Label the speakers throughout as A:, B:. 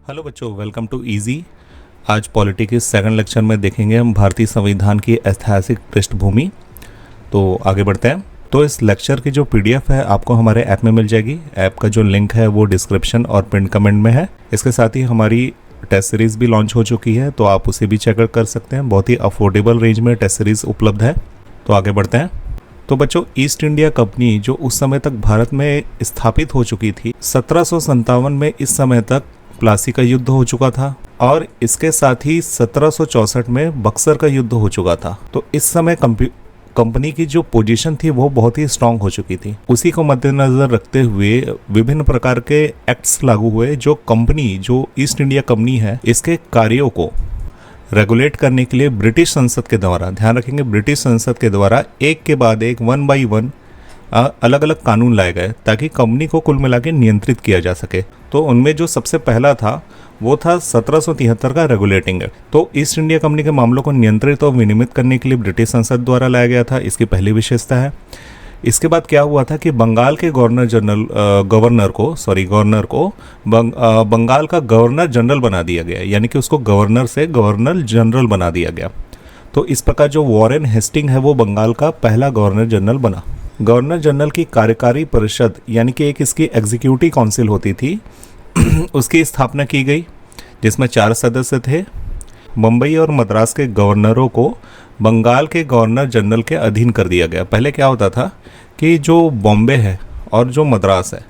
A: Hello बच्चों, welcome to easy. आज polity के सेकंड लेक्चर में देखेंगे हम भारतीय संविधान की ऐतिहासिक पृष्ठभूमि। तो आगे बढ़ते हैं। तो इस लेक्चर की जो पीडीएफ है आपको हमारे ऐप में मिल जाएगी। ऐप का जो लिंक है वो डिस्क्रिप्शन और पिन कमेंट में है। इसके साथ ही हमारी टेस्ट सीरीज़ भी लॉन्च हो चुकी है, तो आप उसे भी चेकआउट कर सकते हैं। बहुत ही अफोर्डेबल रेंज में टेस्ट सीरीज़ उपलब्ध है। तो आगे बढ़ते हैं। तो बच्चों, ईस्ट इंडिया कंपनी जो उस समय तक भारत में स्थापित हो चुकी थी, 1757 में इस समय तक प्लासी का युद्ध हो चुका था और इसके साथ ही 1764 में बक्सर का युद्ध हो चुका था। तो इस समय कंपनी की जो पोजीशन थी वो बहुत ही स्ट्रांग हो चुकी थी। उसी को मद्देनजर रखते हुए विभिन्न प्रकार के एक्ट्स लागू हुए जो कंपनी, जो ईस्ट इंडिया कंपनी है, इसके कार्यों को रेगुलेट करने के लिए ब्रिटिश संसद के द्वारा, ध्यान रखेंगे, ब्रिटिश संसद के द्वारा एक के बाद एक 1 बाई 1 अलग अलग कानून लाए गए ताकि कंपनी को कुल मिला के नियंत्रित किया जा सके। तो उनमें जो सबसे पहला था वो था 1773 का रेगुलेटिंग एक्ट। तो ईस्ट इंडिया कंपनी के मामलों को नियंत्रित और विनियमित करने के लिए ब्रिटिश संसद द्वारा लाया गया था। इसकी पहली विशेषता है। इसके बाद क्या हुआ था कि बंगाल के गवर्नर को बंगाल का गवर्नर जनरल बना दिया गया, यानी कि उसको गवर्नर से गवर्नर जनरल बना दिया गया। तो इस प्रकार जो वॉरेन हेस्टिंग है वो बंगाल का पहला गवर्नर जनरल बना। गवर्नर जनरल की कार्यकारी परिषद, यानी कि एक इसकी एग्जीक्यूटिव काउंसिल होती थी, उसकी स्थापना की गई, जिसमें 4 सदस्य थे। मुंबई और मद्रास के गवर्नरों को बंगाल के गवर्नर जनरल के अधीन कर दिया गया। पहले क्या होता था कि जो बॉम्बे है और जो मद्रास है,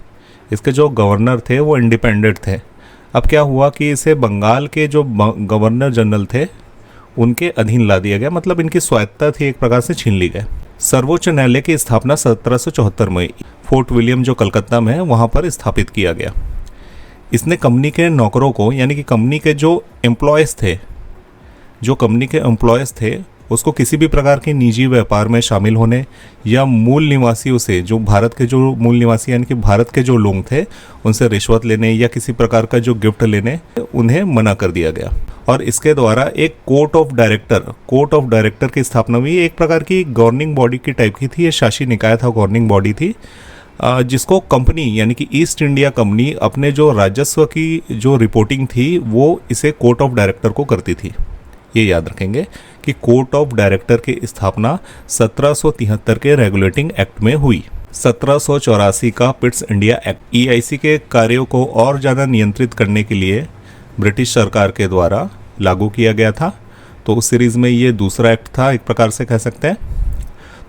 A: इसके जो गवर्नर थे वो इंडिपेंडेंट थे। अब क्या हुआ कि इसे बंगाल के जो गवर्नर जनरल थे उनके अधीन ला दिया गया, मतलब इनकी स्वायत्तता थी एक प्रकार से छीन ली गई। सर्वोच्च न्यायालय की स्थापना 1774 में फोर्ट विलियम जो कलकत्ता में है वहाँ पर स्थापित किया गया। इसने कंपनी के नौकरों को, यानी कि कंपनी के जो कंपनी के एम्प्लॉयज़ थे उसको किसी भी प्रकार के निजी व्यापार में शामिल होने या मूल निवासियों से, जो भारत के जो मूल निवासी यानी कि भारत के जो लोग थे, उनसे रिश्वत लेने या किसी प्रकार का जो गिफ्ट लेने, उन्हें मना कर दिया गया। और इसके द्वारा एक कोर्ट ऑफ डायरेक्टर की स्थापना हुई। एक प्रकार की गवर्निंग बॉडी की टाइप की थी, ये शासी निकाय था, गवर्निंग बॉडी थी, जिसको कंपनी यानी कि ईस्ट इंडिया कंपनी अपने जो राजस्व की जो रिपोर्टिंग थी वो इसे कोर्ट ऑफ डायरेक्टर को करती थी। ये याद रखेंगे कि कोर्ट ऑफ डायरेक्टर की स्थापना 1773 के रेगुलेटिंग एक्ट में हुई। 1784 का पिट्स इंडिया एक्ट ईआईसी के कार्यों को और ज़्यादा नियंत्रित करने के लिए ब्रिटिश सरकार के द्वारा लागू किया गया था। तो उस सीरीज़ में ये दूसरा एक्ट था, एक प्रकार से कह सकते हैं।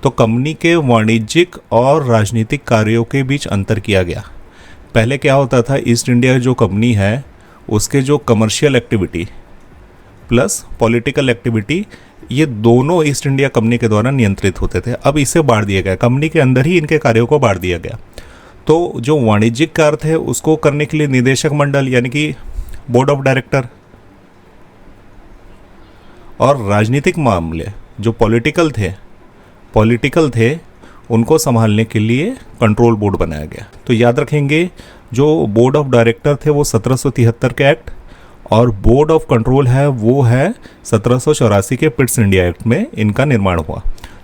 A: तो कंपनी के वाणिज्यिक और राजनीतिक कार्यों के बीच अंतर किया गया। पहले क्या होता था, ईस्ट इंडिया जो कंपनी है उसके जो commercial activity plus political activity, ये दोनों ईस्ट इंडिया कंपनी के द्वारा नियंत्रित होते थे। अब इसे बांट दिया गया, कंपनी के अंदर ही इनके कार्यों को बांट दिया गया। तो जो वाणिज्यिक कार्य थे उसको करने के लिए निदेशक मंडल यानी कि बोर्ड ऑफ डायरेक्टर, और राजनीतिक मामले जो पॉलिटिकल थे उनको संभालने के लिए कंट्रोल बोर्ड बनाया गया। तो याद रखेंगे, जो बोर्ड ऑफ डायरेक्टर थे वो 1773 के एक्ट, और बोर्ड ऑफ कंट्रोल है वो है 1784 के पिट्स इंडिया एक्ट में इनका निर्माण हुआ।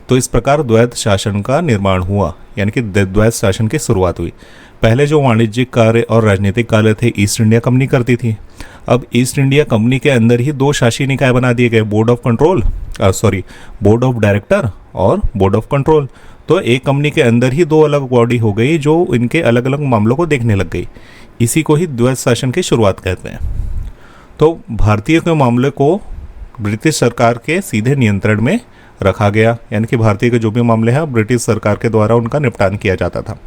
A: तो इस प्रकार द्वैत शासन का निर्माण हुआ, यानी कि द्वैत शासन की शुरुआत हुई। पहले जो वाणिज्यिक कार्य और राजनीतिक कार्य थे ईस्ट इंडिया कंपनी करती थी। अब ईस्ट इंडिया कंपनी के अंदर ही 2 शासी निकाय बना दिए गए, बोर्ड ऑफ डायरेक्टर और बोर्ड ऑफ कंट्रोल। तो एक कंपनी के अंदर ही 2 अलग बॉडी हो गई जो इनके अलग अलग मामलों को देखने लग गई। इसी को ही द्वैत शासन की शुरुआत कहते हैं। तो भारतीय के मामले को ब्रिटिश सरकार के सीधे नियंत्रण में रखा गया, यानी कि भारतीय के जो भी मामले हैं ब्रिटिश सरकार के द्वारा उनका निपटान किया जाता था।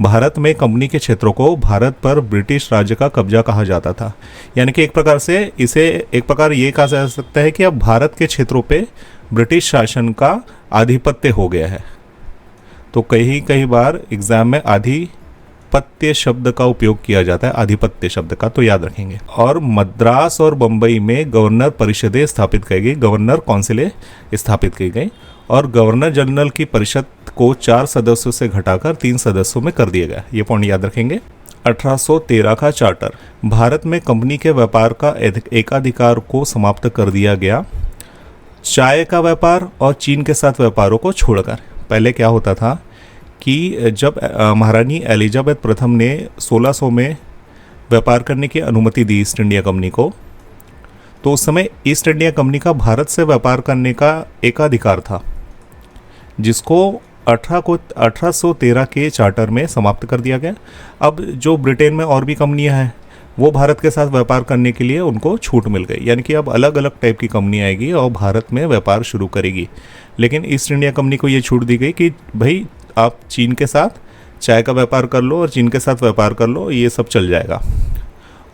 A: भारत में कंपनी के क्षेत्रों को भारत पर ब्रिटिश राज्य का कब्जा कहा जाता था, यानी कि एक प्रकार से इसे एक प्रकार ये कहा जा सकता है कि अब भारत के क्षेत्रों पे ब्रिटिश शासन का आधिपत्य हो गया है। तो कई बार एग्जाम में आधिपत्य शब्द का उपयोग किया जाता है, आधिपत्य शब्द का, तो याद रखेंगे। और मद्रास और बम्बई में गवर्नर परिषदें स्थापित की गई, गवर्नर काउंसिलें स्थापित की गई, और गवर्नर जनरल की परिषद को 4 सदस्यों से घटाकर 3 सदस्यों में कर दिया गया। ये पॉइंट याद रखेंगे। 1813 का चार्टर, भारत में कंपनी के व्यापार का एकाधिकार को समाप्त कर दिया गया। चाय का व्यापार और चीन के साथ व्यापारों को छोड़कर। पहले क्या होता था कि जब महारानी एलिजाबेथ प्रथम ने 1600 में व्यापार करने की अनुमति दी ईस्ट इंडिया कंपनी को, तो उस समय ईस्ट इंडिया कंपनी का भारत से व्यापार करने का एकाधिकार था, जिसको 1813 के चार्टर में समाप्त कर दिया गया। अब जो ब्रिटेन में और भी कंपनियां हैं वो भारत के साथ व्यापार करने के लिए उनको छूट मिल गई, यानी कि अब अलग अलग टाइप की कंपनी आएगी और भारत में व्यापार शुरू करेगी। लेकिन ईस्ट इंडिया कंपनी को ये छूट दी गई कि भाई आप चीन के साथ चाय का व्यापार कर लो और चीन के साथ व्यापार कर लो, ये सब चल जाएगा।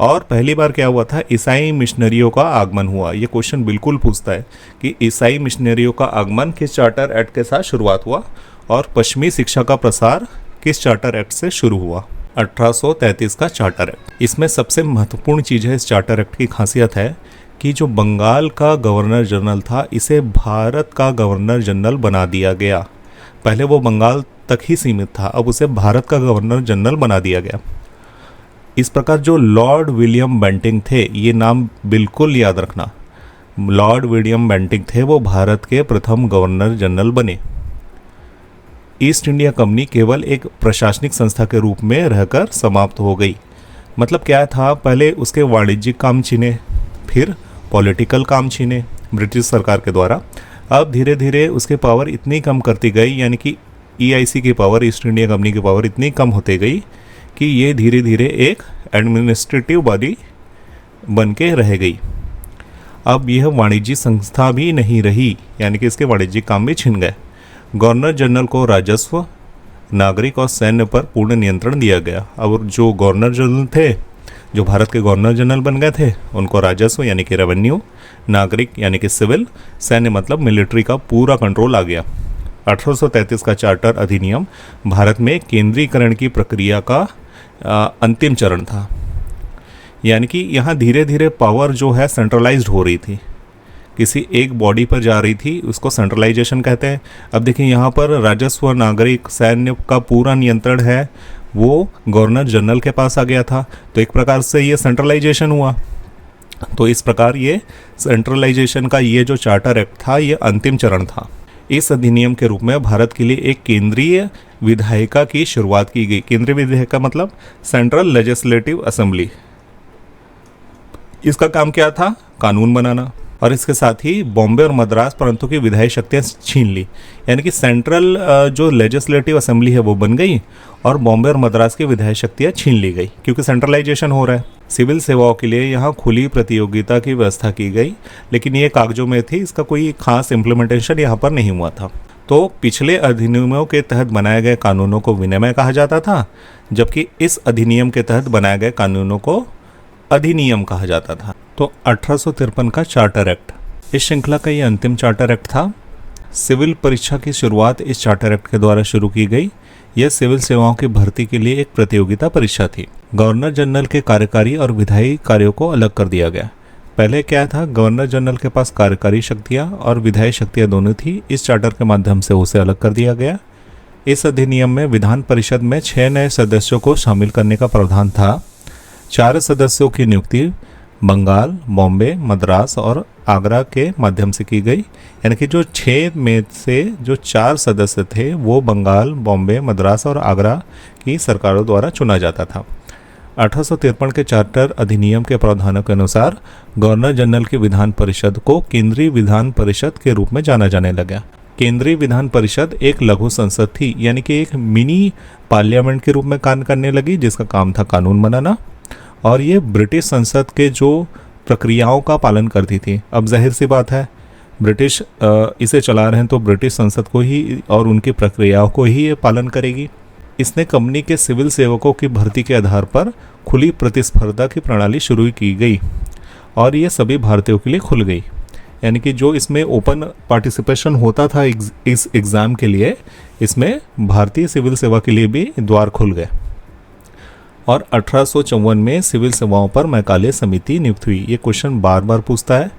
A: और पहली बार क्या हुआ था, ईसाई मिशनरियों का आगमन हुआ। ये क्वेश्चन बिल्कुल पूछता है कि ईसाई मिशनरियों का आगमन किस चार्टर एक्ट के साथ शुरुआत हुआ और पश्चिमी शिक्षा का प्रसार किस चार्टर एक्ट से शुरू हुआ। 1833 का चार्टर एक्ट। इसमें सबसे महत्वपूर्ण चीज़ है, इस चार्टर एक्ट की खासियत है कि जो बंगाल का गवर्नर जनरल था इसे भारत का गवर्नर जनरल बना दिया गया। पहले वो बंगाल तक ही सीमित था, अब उसे भारत का गवर्नर जनरल बना दिया गया। इस प्रकार जो लॉर्ड विलियम बेंटिंक थे, ये नाम बिल्कुल याद रखना, लॉर्ड विलियम बेंटिंक थे, वो भारत के प्रथम गवर्नर जनरल बने। ईस्ट इंडिया कंपनी केवल एक प्रशासनिक संस्था के रूप में रहकर समाप्त हो गई। मतलब क्या था, पहले उसके वाणिज्यिक काम छीने, फिर पॉलिटिकल काम छीने ब्रिटिश सरकार के द्वारा। अब धीरे धीरे उसके पावर इतनी कम करती गई, यानी कि ईआईसी की पावर, ईस्ट इंडिया कंपनी की पावर इतनी कम होती गई कि ये धीरे धीरे एक एडमिनिस्ट्रेटिव बॉडी बन के रह गई। अब यह वाणिज्यिक संस्था भी नहीं रही, यानी कि इसके वाणिज्यिक काम भी छिन गए। गवर्नर जनरल को राजस्व, नागरिक और सैन्य पर पूर्ण नियंत्रण दिया गया। अब जो गवर्नर जनरल थे, जो भारत के गवर्नर जनरल बन गए थे, उनको राजस्व यानी कि रेवेन्यू, नागरिक यानी कि सिविल, सैन्य मतलब मिलिट्री का पूरा कंट्रोल आ गया। 1833 का चार्टर अधिनियम भारत में केंद्रीकरण की प्रक्रिया का अंतिम चरण था, यानी कि यहाँ धीरे धीरे पावर जो है सेंट्रलाइज्ड हो रही थी, किसी एक बॉडी पर जा रही थी, उसको सेंट्रलाइजेशन कहते हैं। अब देखिए यहाँ पर राजस्व, नागरिक, सैन्य का पूरा नियंत्रण है वो गवर्नर जनरल के पास आ गया था, तो एक प्रकार से ये सेंट्रलाइजेशन हुआ। तो इस प्रकार ये सेंट्रलाइजेशन का ये जो चार्टर एक्ट था ये अंतिम चरण था। इस अधिनियम के रूप में भारत के लिए एक केंद्रीय विधायिका की शुरुआत की गई। केंद्रीय विधायिका मतलब सेंट्रल लेजिस्लेटिव असेंबली। इसका काम क्या था, कानून बनाना। और इसके साथ ही बॉम्बे और मद्रास प्रांतों की विधायी शक्तियाँ छीन ली, यानी कि सेंट्रल जो लेजिस्लेटिव असेंबली है वो बन गई और बॉम्बे और मद्रास की विधायी शक्तियाँ छीन ली गई, क्योंकि सेंट्रलाइजेशन हो रहा है। सिविल सेवाओं के लिए यहाँ खुली प्रतियोगिता की व्यवस्था की गई, लेकिन ये कागजों में थी, इसका कोई खास इम्प्लीमेंटेशन यहाँ पर नहीं हुआ था। तो पिछले अधिनियमों के तहत बनाए गए कानूनों को विनिमय कहा जाता था, जबकि इस अधिनियम के तहत बनाए गए कानूनों को अधिनियम कहा जाता था। तो 1853 का चार्टर एक्ट, इस श्रृंखला का ये अंतिम चार्टर एक्ट था। सिविल परीक्षा की शुरुआत इस चार्टर एक्ट के द्वारा शुरू की गई। यह सिविल सेवाओं की भर्ती के लिए एक प्रतियोगिता परीक्षा थी। गवर्नर जनरल के कार्यकारी और विधायी कार्यों को अलग कर दिया गया। पहले क्या था, गवर्नर जनरल के पास कार्यकारी शक्तियाँ और विधायी शक्तियाँ दोनों थी। इस चार्टर के माध्यम से उसे अलग कर दिया गया। इस अधिनियम में विधान परिषद में 6 नए सदस्यों को शामिल करने का प्रावधान था। 4 सदस्यों की नियुक्ति बंगाल, बॉम्बे, मद्रास और आगरा के माध्यम से की गई, यानी कि जो 6 में से जो 4 सदस्य थे वो बंगाल, बॉम्बे, मद्रास और आगरा की सरकारों द्वारा चुना जाता था। 1853 के चार्टर अधिनियम के प्रावधानों के अनुसार गवर्नर जनरल की विधान परिषद को केंद्रीय विधान परिषद के रूप में जाना जाने लगा। केंद्रीय विधान परिषद एक लघु संसद थी, यानी कि एक मिनी पार्लियामेंट के रूप में काम करने लगी, जिसका काम था कानून बनाना। और ये ब्रिटिश संसद के जो प्रक्रियाओं का पालन करती थी। अब जाहिर सी बात है, ब्रिटिश इसे चला रहे हैं तो ब्रिटिश संसद को ही और उनकी प्रक्रियाओं को ही ये पालन करेगी। इसने कंपनी के सिविल सेवकों की भर्ती के आधार पर खुली प्रतिस्पर्धा की प्रणाली शुरू की गई और ये सभी भारतीयों के लिए खुल गई, यानी कि जो इसमें ओपन पार्टिसिपेशन होता था इस एग्ज़ाम के लिए, इसमें भारतीय सिविल सेवा के लिए भी द्वार खुल गए। और 1854 में सिविल सेवाओं पर मैकाले समिति नियुक्त हुई। ये क्वेश्चन बार बार पूछता है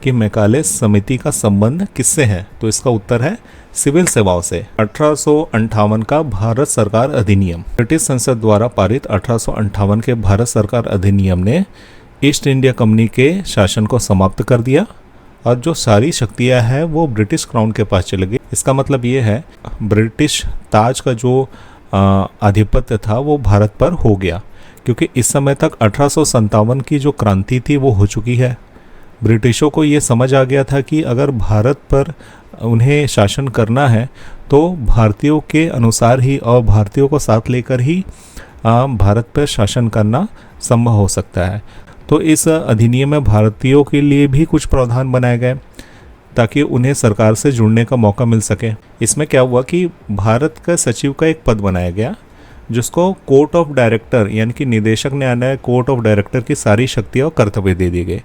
A: कि मैकाले समिति का संबंध किससे है, तो इसका उत्तर है सिविल सेवाओं से। 1858 का भारत सरकार अधिनियम, ब्रिटिश संसद द्वारा पारित 1858 के भारत सरकार अधिनियम ने ईस्ट इंडिया कंपनी के शासन को समाप्त कर दिया और जो सारी शक्तियां हैं वो ब्रिटिश क्राउन के पास चली गई। इसका मतलब ये है ब्रिटिश ताज का जो आधिपत्य था वो भारत पर हो गया, क्योंकि इस समय तक 1857 की जो क्रांति थी वो हो चुकी है। ब्रिटिशों को ये समझ आ गया था कि अगर भारत पर उन्हें शासन करना है तो भारतीयों के अनुसार ही और भारतीयों को साथ लेकर ही भारत पर शासन करना संभव हो सकता है। तो इस अधिनियम में भारतीयों के लिए भी कुछ प्रावधान बनाए गए ताकि उन्हें सरकार से जुड़ने का मौका मिल सके। इसमें क्या हुआ कि भारत का सचिव का एक पद बनाया गया जिसको कोर्ट ऑफ डायरेक्टर यानी कि निदेशक न्यायालय कोर्ट ऑफ डायरेक्टर की सारी शक्तियाँ और कर्तव्य दे दिए गए।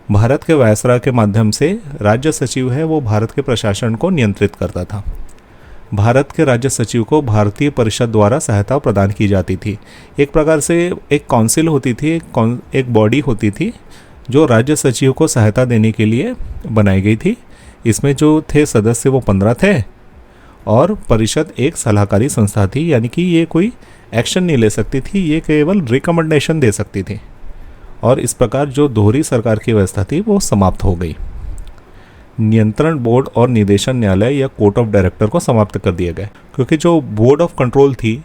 A: भारत के वायसराय के माध्यम से राज्य सचिव है वो भारत के प्रशासन को नियंत्रित करता था। भारत के राज्य सचिव को भारतीय परिषद द्वारा सहायता प्रदान की जाती थी। एक प्रकार से एक काउंसिल होती थी, एक बॉडी होती थी जो राज्य सचिव को सहायता देने के लिए बनाई गई थी। इसमें जो थे सदस्य वो 15 थे और परिषद एक सलाहकारी संस्था थी, यानी कि ये कोई एक्शन नहीं ले सकती थी, ये केवल रिकमेंडेशन दे सकती थी। और इस प्रकार जो दोहरी सरकार की व्यवस्था थी वो समाप्त हो गई। नियंत्रण बोर्ड और निदेशन न्यायालय या कोर्ट ऑफ डायरेक्टर को समाप्त कर दिया गया, क्योंकि जो बोर्ड ऑफ कंट्रोल थी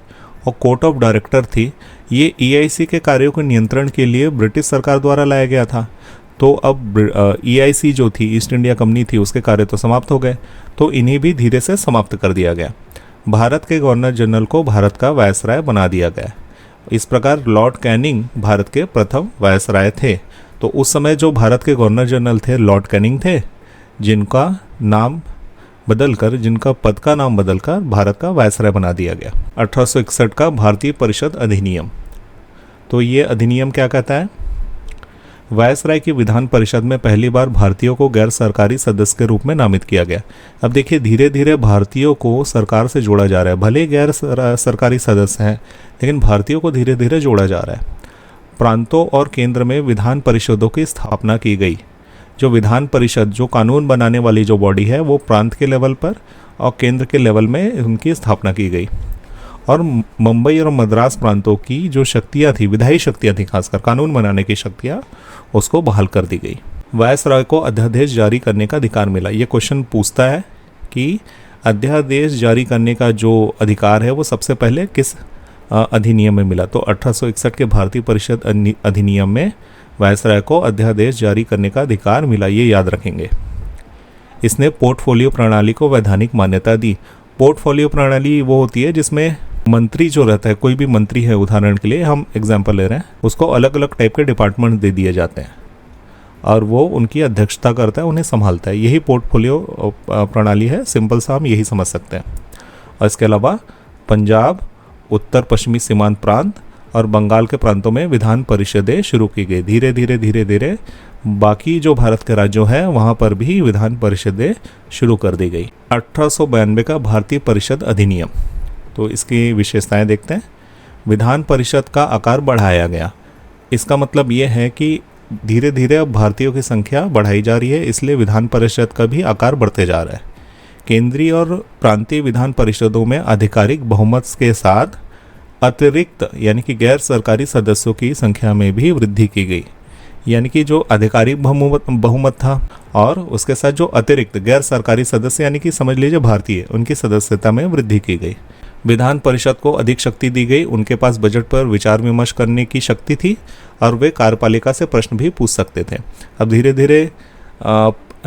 A: और कोर्ट ऑफ डायरेक्टर थी ये EIC के कार्यों के नियंत्रण के लिए ब्रिटिश सरकार द्वारा लाया गया था। तो अब EIC जो थी, ईस्ट इंडिया कंपनी थी, उसके कार्य तो समाप्त हो गए, तो इन्हें भी धीरे से समाप्त कर दिया गया। भारत के गवर्नर जनरल को भारत का वायसराय बना दिया गया। इस प्रकार लॉर्ड कैनिंग भारत के प्रथम वायसराय थे। तो उस समय जो भारत के गवर्नर जनरल थे लॉर्ड कैनिंग थे, जिनका पद का नाम बदलकर भारत का वायसराय बना दिया गया। 1861 का भारतीय परिषद अधिनियम। तो ये अधिनियम क्या कहता है? वायसराय की विधान परिषद में पहली बार भारतीयों को गैर सरकारी सदस्य के रूप में नामित किया गया। अब देखिए धीरे धीरे भारतीयों को सरकार से जोड़ा जा रहा है, भले गैर सरकारी सदस्य हैं लेकिन भारतीयों को धीरे धीरे जोड़ा जा रहा है। प्रांतों और केंद्र में विधान परिषदों की स्थापना की गई। जो विधान परिषद, जो कानून बनाने वाली जो बॉडी है, वो प्रांत के लेवल पर और केंद्र के लेवल में उनकी स्थापना की गई। और मुंबई और मद्रास प्रांतों की जो शक्तियाँ थी, विधायी शक्तियाँ थी, खासकर कानून बनाने की शक्तियाँ, उसको बहाल कर दी गई। वायसराय को अध्यादेश जारी करने का अधिकार मिला। ये क्वेश्चन पूछता है कि अध्यादेश जारी करने का जो अधिकार है वो सबसे पहले किस अधिनियम में मिला? तो 1861 के भारतीय परिषद अधिनियम में वायसराय को अध्यादेश जारी करने का अधिकार मिला, ये याद रखेंगे। इसने पोर्टफोलियो प्रणाली को वैधानिक मान्यता दी। पोर्टफोलियो प्रणाली वो होती है जिसमें मंत्री जो रहता है, कोई भी मंत्री है, उदाहरण के लिए हम एग्जांपल ले रहे हैं, उसको अलग अलग टाइप के डिपार्टमेंट दे दिए जाते हैं और वो उनकी अध्यक्षता करता है, उन्हें संभालता है। यही पोर्टफोलियो प्रणाली है, सिंपल सा हम यही समझ सकते हैं। और इसके अलावा पंजाब, उत्तर पश्चिमी सीमांत प्रांत और बंगाल के प्रांतों में विधान परिषदें शुरू की गई। धीरे धीरे बाकी जो भारत के राज्यों हैं वहाँ पर भी विधान परिषदें शुरू कर दी गई। 1892 का भारतीय परिषद अधिनियम। तो इसकी विशेषताएं देखते हैं। विधान परिषद का आकार बढ़ाया गया। इसका मतलब ये है कि धीरे धीरे अब भारतीयों की संख्या बढ़ाई जा रही है, इसलिए विधान परिषद का भी आकार बढ़ते जा रहा है। केंद्रीय और प्रांतीय विधान परिषदों में आधिकारिक बहुमत के साथ अतिरिक्त यानी कि गैर सरकारी सदस्यों की संख्या में भी वृद्धि की गई। यानी कि जो आधिकारिक बहुमत था और उसके साथ जो अतिरिक्त गैर सरकारी सदस्य यानी कि समझ लीजिए भारतीय, उनकी सदस्यता में वृद्धि की गई। विधान परिषद को अधिक शक्ति दी गई। उनके पास बजट पर विचार विमर्श करने की शक्ति थी और वे कार्यपालिका से प्रश्न भी पूछ सकते थे। अब धीरे धीरे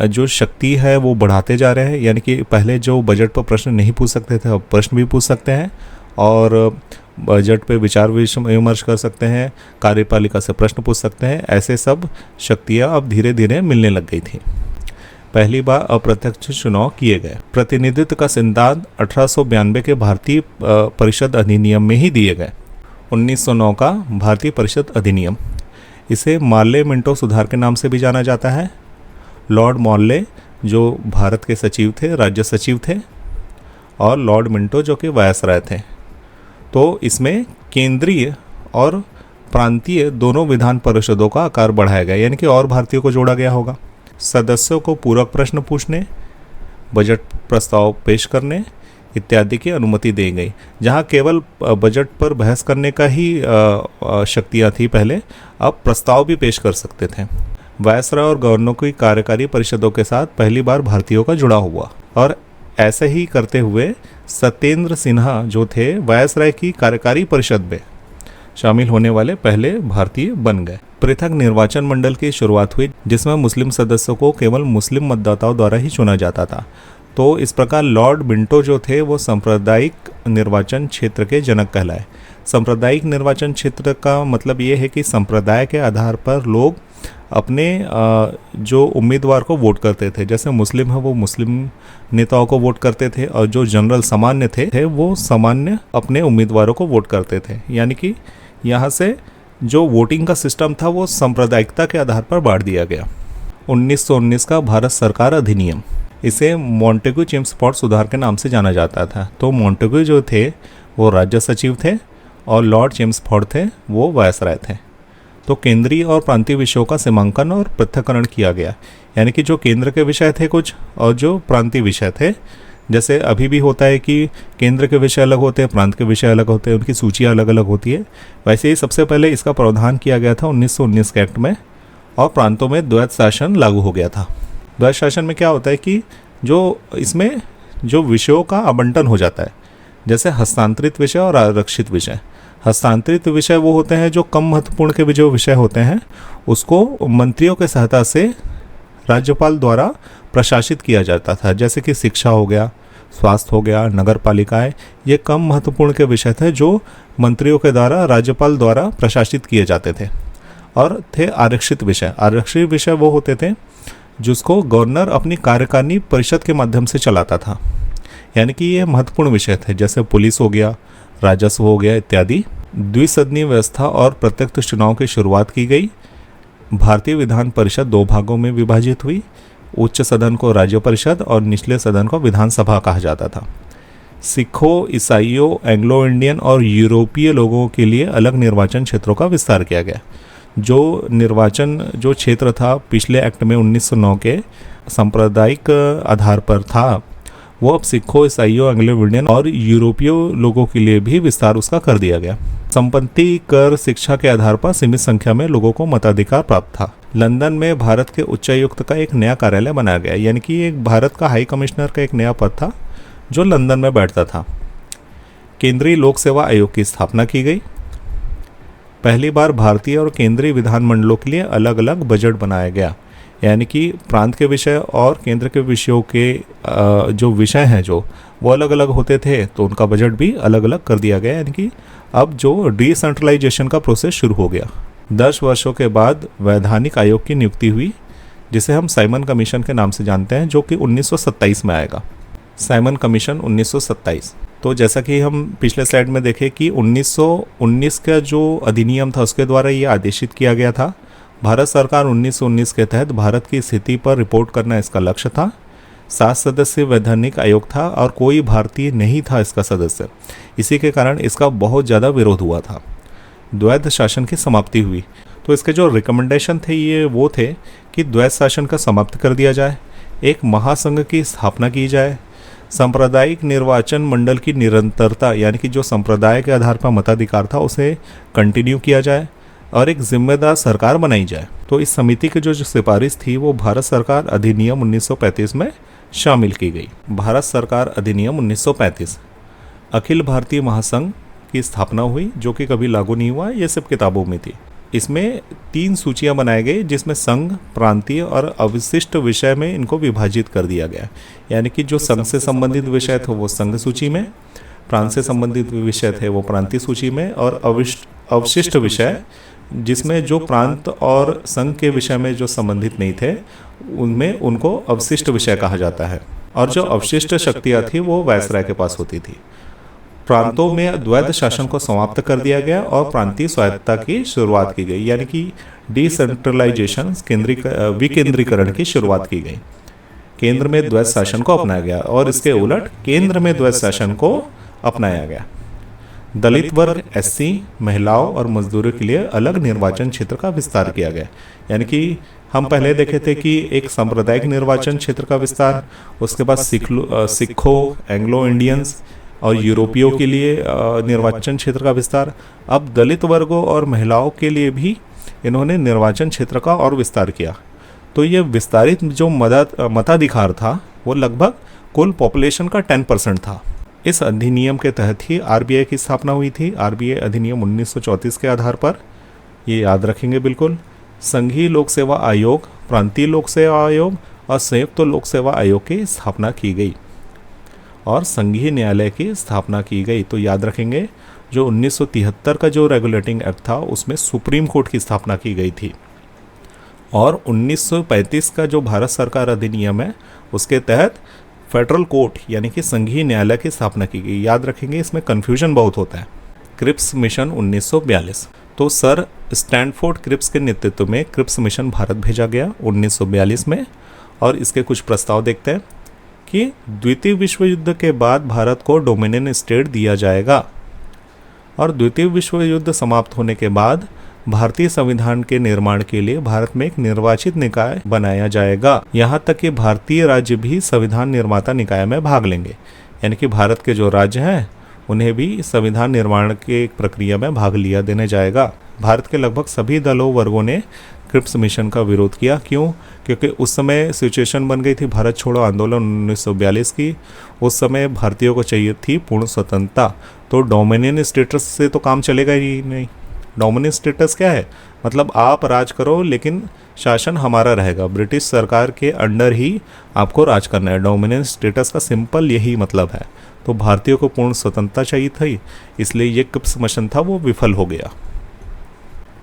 A: जो शक्ति है वो बढ़ाते जा रहे हैं, यानी कि पहले जो बजट पर प्रश्न नहीं पूछ सकते थे अब प्रश्न भी पूछ सकते हैं और बजट पे विचार विमर्श कर सकते हैं, कार्यपालिका से प्रश्न पूछ सकते हैं। ऐसे सब शक्तियाँ अब धीरे धीरे मिलने लग गई थी। पहली बार अप्रत्यक्ष चुनाव किए गए। प्रतिनिधित्व का सिद्धांत 1892 के भारतीय परिषद अधिनियम में ही दिए गए। 1909 का भारतीय परिषद अधिनियम, इसे मार्ले मिंटो सुधार के नाम से भी जाना जाता है। लॉर्ड मॉर्ले जो भारत के सचिव थे, राज्य सचिव थे, और लॉर्ड मिंटो जो कि वायसराय थे। तो इसमें केंद्रीय और प्रांतीय दोनों विधान परिषदों का आकार बढ़ाया गया, यानी कि और भारतीयों को जोड़ा गया होगा। सदस्यों को पूरक प्रश्न पूछने, बजट प्रस्ताव पेश करने इत्यादि की अनुमति दी गई। जहां केवल बजट पर बहस करने का ही शक्तियाँ थी पहले, अब प्रस्ताव भी पेश कर सकते थे। वायसराय और गवर्नर की कार्यकारी परिषदों के साथ पहली बार भारतीयों का जुड़ा हुआ, और ऐसे ही करते हुए सत्येंद्र सिन्हा जो थे वायसराय की कार्यकारी परिषद में शामिल होने वाले पहले भारतीय बन गए। पृथक निर्वाचन मंडल की शुरुआत हुई जिसमें मुस्लिम सदस्यों को केवल मुस्लिम मतदाताओं द्वारा ही चुना जाता था। तो इस प्रकार लॉर्ड मिंटो जो थे वो सांप्रदायिक निर्वाचन क्षेत्र के जनक कहलाए। सांप्रदायिक निर्वाचन क्षेत्र का मतलब ये है कि संप्रदाय के आधार पर लोग अपने जो उम्मीदवार को वोट करते थे। जैसे मुस्लिम है वो मुस्लिम नेताओं को वोट करते थे और जो जनरल सामान्य थे वो सामान्य अपने उम्मीदवारों को वोट करते थे। यानी कि यहाँ से जो वोटिंग का सिस्टम था वो सांप्रदायिकता के आधार पर बांट दिया गया। 1919 का भारत सरकार अधिनियम, इसे मॉन्टेग्यू चेम्सफोर्ड सुधार के नाम से जाना जाता था। तो मॉन्टेग्यू जो थे वो राज्य सचिव थे और लॉर्ड चेम्सफोर्ड थे वो वायसराय थे। तो केंद्रीय और प्रांतीय विषयों का सीमांकन और पृथक्करण किया गया, यानी कि जो केंद्र के विषय थे कुछ और जो प्रांतीय विषय थे। जैसे अभी भी होता है कि केंद्र के विषय अलग होते हैं, प्रांत के विषय अलग होते हैं, उनकी सूची अलग अलग होती है। वैसे ही सबसे पहले इसका प्रावधान किया गया था 1919 के एक्ट में, और प्रांतों में द्वैत शासन लागू हो गया था। द्वैत शासन में क्या होता है कि जो इसमें जो विषयों का आवंटन हो जाता है, जैसे हस्तांतरित विषय और आरक्षित विषय। हस्तांतरित विषय वो होते हैं जो कम महत्वपूर्ण के जो विषय होते हैं उसको मंत्रियों के सहायता से राज्यपाल द्वारा प्रशासित किया जाता था। जैसे कि शिक्षा हो गया, स्वास्थ्य हो गया, नगर पालिकाएँ, ये कम महत्वपूर्ण के विषय थे जो मंत्रियों के द्वारा राज्यपाल द्वारा प्रशासित किए जाते थे। और थे आरक्षित विषय। आरक्षित विषय वो होते थे जिसको गवर्नर अपनी कार्यकारिणी परिषद के माध्यम से चलाता था। यानी कि ये महत्वपूर्ण विषय थे, जैसे पुलिस हो गया, राजस्व हो गया इत्यादि। द्विसदनीय व्यवस्था और प्रत्यक्ष चुनाव की शुरुआत की गई। भारतीय विधान परिषद 2 भागों में विभाजित हुई। उच्च सदन को राज्य परिषद और निचले सदन को विधानसभा कहा जाता था। सिखों, ईसाइयों, एंग्लो इंडियन और यूरोपीय लोगों के लिए अलग निर्वाचन क्षेत्रों का विस्तार किया गया। जो निर्वाचन जो क्षेत्र था पिछले एक्ट में 1909 के सांप्रदायिक आधार पर था, वो अब सिखों, ईसाइयों, एंग्लो इंडियन और यूरोपीय लोगों के लिए भी विस्तार उसका कर दिया गया। संपत्ति कर, शिक्षा के आधार पर सीमित संख्या में लोगों को मताधिकार प्राप्त था। लंदन में भारत के उच्चायुक्त का एक नया कार्यालय बनाया गया, यानी कि एक भारत का हाई कमिश्नर का एक नया पद था जो लंदन में बैठता था। केंद्रीय लोक सेवा आयोग की स्थापना की गई। पहली बार भारतीय और केंद्रीय विधानमंडलों के लिए अलग अलग बजट बनाया गया, यानी कि प्रांत के विषय और केंद्र के विषयों के जो विषय हैं जो वो अलग अलग होते थे, तो उनका बजट भी अलग अलग कर दिया गया। यानी कि अब जो डिसेंट्रलाइजेशन का प्रोसेस शुरू हो गया। 10 वर्षों के बाद वैधानिक आयोग की नियुक्ति हुई, जिसे हम साइमन कमीशन के नाम से जानते हैं, जो कि 1927 में आएगा। Simon commission 1927। तो जैसा कि हम पिछले स्लाइड में देखें कि 1919 का जो अधिनियम था उसके द्वारा ये आदेशित किया गया था। भारत सरकार 1919 के तहत भारत की स्थिति पर रिपोर्ट करना इसका लक्ष्य था। 7 सदस्यीय वैधानिक आयोग था और कोई भारतीय नहीं था इसका सदस्य। इसी के कारण इसका बहुत ज़्यादा विरोध हुआ था। द्वैध शासन की समाप्ति हुई, तो इसके जो रिकमेंडेशन थे ये वो थे कि द्वैध शासन का समाप्त कर दिया जाए, एक महासंघ की स्थापना की जाए, सांप्रदायिक निर्वाचन मंडल की निरंतरता, यानी कि जो संप्रदाय के आधार पर मताधिकार था उसे कंटिन्यू किया जाए, और एक जिम्मेदार सरकार बनाई जाए। तो इस समिति की जो सिफारिश थी वो भारत सरकार अधिनियम 1935 में शामिल की गई। भारत सरकार अधिनियम 1935। अखिल भारतीय महासंघ की स्थापना हुई, जो कि कभी लागू नहीं हुआ, ये सब किताबों में थी। इसमें 3 सूचियां बनाई गई, जिसमें संघ, प्रांतीय और अवशिष्ट विषय में इनको विभाजित कर दिया गया। यानी कि जो संघ से संबंधित विषय थे वो संघ सूची में, प्रांत से संबंधित विषय थे वो प्रांतीय सूची में, और अवशिष्ट विषय जिसमें जो प्रांत और संघ के विषय में जो संबंधित नहीं थे उनमें उनको अवशिष्ट विषय कहा जाता है। और जो अवशिष्ट शक्तियाँ थी वो वायसराय के पास होती थी। प्रांतों में द्वैध शासन को समाप्त कर दिया गया और प्रांतीय स्वायत्तता की शुरुआत की गई, यानी कि डिसेंट्रलाइजेशन, विकेंद्रीकरण की शुरुआत की गई। केंद्र में द्वैध शासन को अपनाया गया और इसके उलट केंद्र में द्वैध शासन को अपनाया गया। दलित वर्ग, एससी, महिलाओं और मजदूरों के लिए अलग निर्वाचन क्षेत्र का विस्तार किया गया। यानी कि हम पहले देखे थे कि एक सांप्रदायिक निर्वाचन क्षेत्र का विस्तार, उसके बाद सिखों, एंग्लो इंडियंस और यूरोपियों के लिए निर्वाचन क्षेत्र का विस्तार। अब दलित वर्गों और महिलाओं के लिए भी इन्होंने निर्वाचन क्षेत्र का और विस्तार किया। तो ये विस्तारित जो मताधिकार था वो लगभग कुल पॉपुलेशन का 10% था। इस अधिनियम के तहत ही आरबीआई की स्थापना हुई थी। आरबीआई अधिनियम 1934 के आधार पर, ये याद रखेंगे बिल्कुल। संघीय लोक सेवा आयोग, प्रांतीय लोक सेवा आयोग और संयुक्त लोक सेवा आयोग की स्थापना की गई और संघीय न्यायालय की स्थापना की गई। तो याद रखेंगे जो 1973 का जो रेगुलेटिंग एक्ट था उसमें सुप्रीम कोर्ट की स्थापना की गई थी और 1935 का जो भारत सरकार अधिनियम है उसके तहत फेडरल कोर्ट यानी कि संघीय न्यायालय की स्थापना की गई। याद रखेंगे, इसमें कन्फ्यूजन बहुत होता है। क्रिप्स मिशन 1942, तो सर स्टैनफोर्ड क्रिप्स के नेतृत्व में क्रिप्स मिशन भारत भेजा गया 1942 में। और इसके कुछ प्रस्ताव देखते हैं कि द्वितीय विश्व युद्ध के बाद भारत को डोमिनियन स्टेट दिया जाएगा और द्वितीय विश्व युद्ध समाप्त होने के बाद भारतीय संविधान के निर्माण के लिए भारत में एक निर्वाचित निकाय बनाया जाएगा। यहाँ तक कि भारतीय राज्य भी संविधान निर्माता निकाय में भाग लेंगे, यानी कि भारत के जो राज्य हैं उन्हें भी संविधान निर्माण के प्रक्रिया में भाग लिया देने जाएगा। भारत के लगभग सभी दलों वर्गों ने क्रिप्स मिशन का विरोध किया। क्यों? क्योंकि उस समय सिचुएशन बन गई थी भारत छोड़ो आंदोलन 1942 की। उस समय भारतीयों को चाहिए थी पूर्ण स्वतंत्रता, तो डोमिनियन स्टेटस से तो काम चलेगा ही नहीं। डोमिनियन स्टेटस क्या है? मतलब आप राज करो लेकिन शासन हमारा रहेगा, ब्रिटिश सरकार के अंडर ही आपको राज करना है। डोमिनियन स्टेटस का सिंपल यही मतलब है। तो भारतीयों को पूर्ण स्वतंत्रता चाहिए थी, इसलिए ये क्रिप्स मिशन था वो विफल हो गया।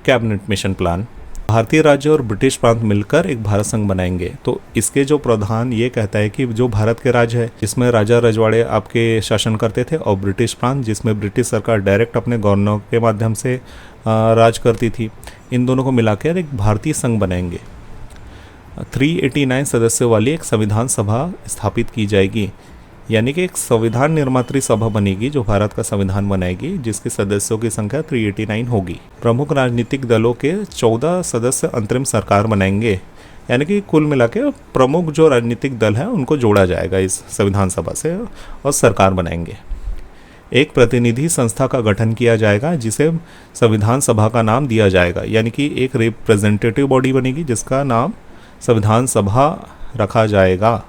A: कैबिनेट मिशन प्लान, भारतीय राज्य और ब्रिटिश प्रांत मिलकर एक भारत संघ बनाएंगे। तो इसके जो प्रावधान ये कहता है कि जो भारत के राज्य है जिसमें राजा रजवाड़े आपके शासन करते थे और ब्रिटिश प्रांत जिसमें ब्रिटिश सरकार डायरेक्ट अपने गवर्नर के माध्यम से राज करती थी, इन दोनों को मिलाकर एक भारतीय संघ बनाएंगे। 389 सदस्यों वाली एक संविधान सभा स्थापित की जाएगी, यानी कि एक संविधान निर्मात्री सभा बनेगी जो भारत का संविधान बनाएगी, जिसके सदस्यों की संख्या 389 होगी। प्रमुख राजनीतिक दलों के 14 सदस्य अंतरिम सरकार बनाएंगे, यानी कि कुल मिला के प्रमुख जो राजनीतिक दल हैं उनको जोड़ा जाएगा इस संविधान सभा से और सरकार बनाएंगे। एक प्रतिनिधि संस्था का गठन किया जाएगा जिसे संविधान सभा का नाम दिया जाएगा, यानी कि एक रिप्रेजेंटेटिव बॉडी बनेगी जिसका नाम संविधान सभा रखा जाएगा।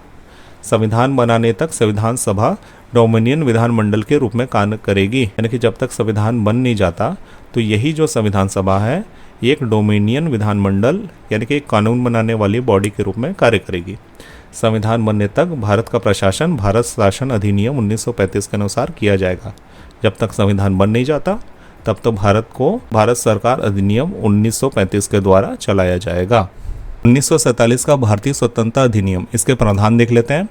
A: संविधान बनाने तक संविधान सभा डोमिनियन विधानमंडल के रूप में कार्य करेगी, यानी कि जब तक संविधान बन नहीं जाता तो यही जो संविधान सभा है ये एक डोमिनियन विधानमंडल यानी कि एक कानून बनाने वाली बॉडी के रूप में कार्य करेगी। संविधान बनने तक भारत का प्रशासन भारत शासन अधिनियम 1935 के अनुसार किया जाएगा। जब तक संविधान बन नहीं जाता तब तो भारत को भारत सरकार अधिनियम 1935 के द्वारा चलाया जाएगा। 1947 का भारतीय स्वतंत्रता अधिनियम, इसके प्रावधान देख लेते हैं।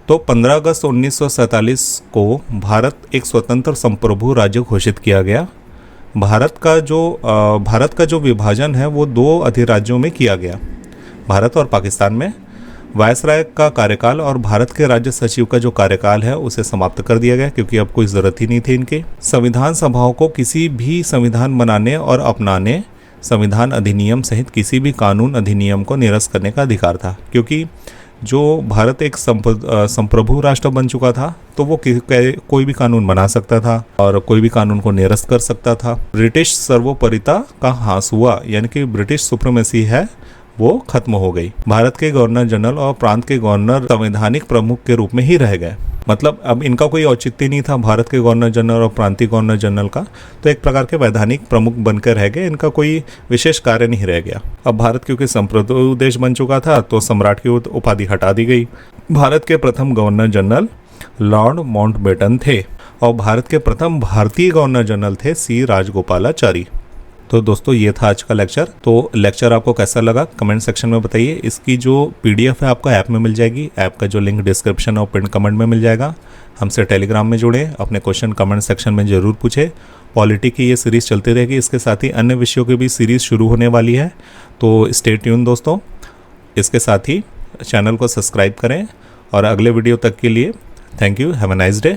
A: तो 15 अगस्त 1947 को भारत एक स्वतंत्र संप्रभु राज्य घोषित किया गया। भारत का जो विभाजन है वो 2 अधिराज्यों में किया गया, भारत और पाकिस्तान में। वायसराय का कार्यकाल और भारत के राज्य सचिव का जो कार्यकाल है उसे समाप्त कर दिया गया क्योंकि अब कोई ज़रूरत ही नहीं थी इनके। संविधान सभाओं को किसी भी संविधान बनाने और अपनाने, संविधान अधिनियम सहित किसी भी कानून अधिनियम को निरस्त करने का अधिकार था, क्योंकि जो भारत एक संप्रभु राष्ट्र बन चुका था तो वो कोई भी कानून बना सकता था और कोई भी कानून को निरस्त कर सकता था। ब्रिटिश सर्वोपरिता का ह्रास हुआ, यानी कि ब्रिटिश सुप्रीमेसी है वो खत्म हो गई। भारत के गवर्नर जनरल और प्रांत के गवर्नर संवैधानिक प्रमुख के रूप में ही रह गए, मतलब अब इनका कोई औचित्य नहीं था भारत के गवर्नर जनरल और प्रांतीय गवर्नर जनरल का, तो एक प्रकार के वैधानिक प्रमुख बनकर रह गए, इनका कोई विशेष कार्य नहीं रह गया। अब भारत क्योंकि संप्रभु देश बन चुका था तो सम्राट की उपाधि हटा दी गई। भारत के प्रथम गवर्नर जनरल लॉर्ड माउंटबेटन थे और भारत के प्रथम भारतीय गवर्नर जनरल थे सी राजगोपालाचारी। तो दोस्तों ये था आज का लेक्चर। तो लेक्चर आपको कैसा लगा कमेंट सेक्शन में बताइए। इसकी जो पीडीएफ है आपको ऐप में मिल जाएगी, ऐप का जो लिंक डिस्क्रिप्शन और पिन कमेंट में मिल जाएगा। हमसे टेलीग्राम में जुड़ें, अपने क्वेश्चन कमेंट सेक्शन में ज़रूर पूछें। पॉलिटी की ये सीरीज़ चलती रहेगी, इसके साथ ही अन्य विषयों की भी सीरीज़ शुरू होने वाली है, तो स्टे ट्यून दोस्तों। इसके साथ ही चैनल को सब्सक्राइब करें और अगले वीडियो तक के लिए thank you, have a nice day.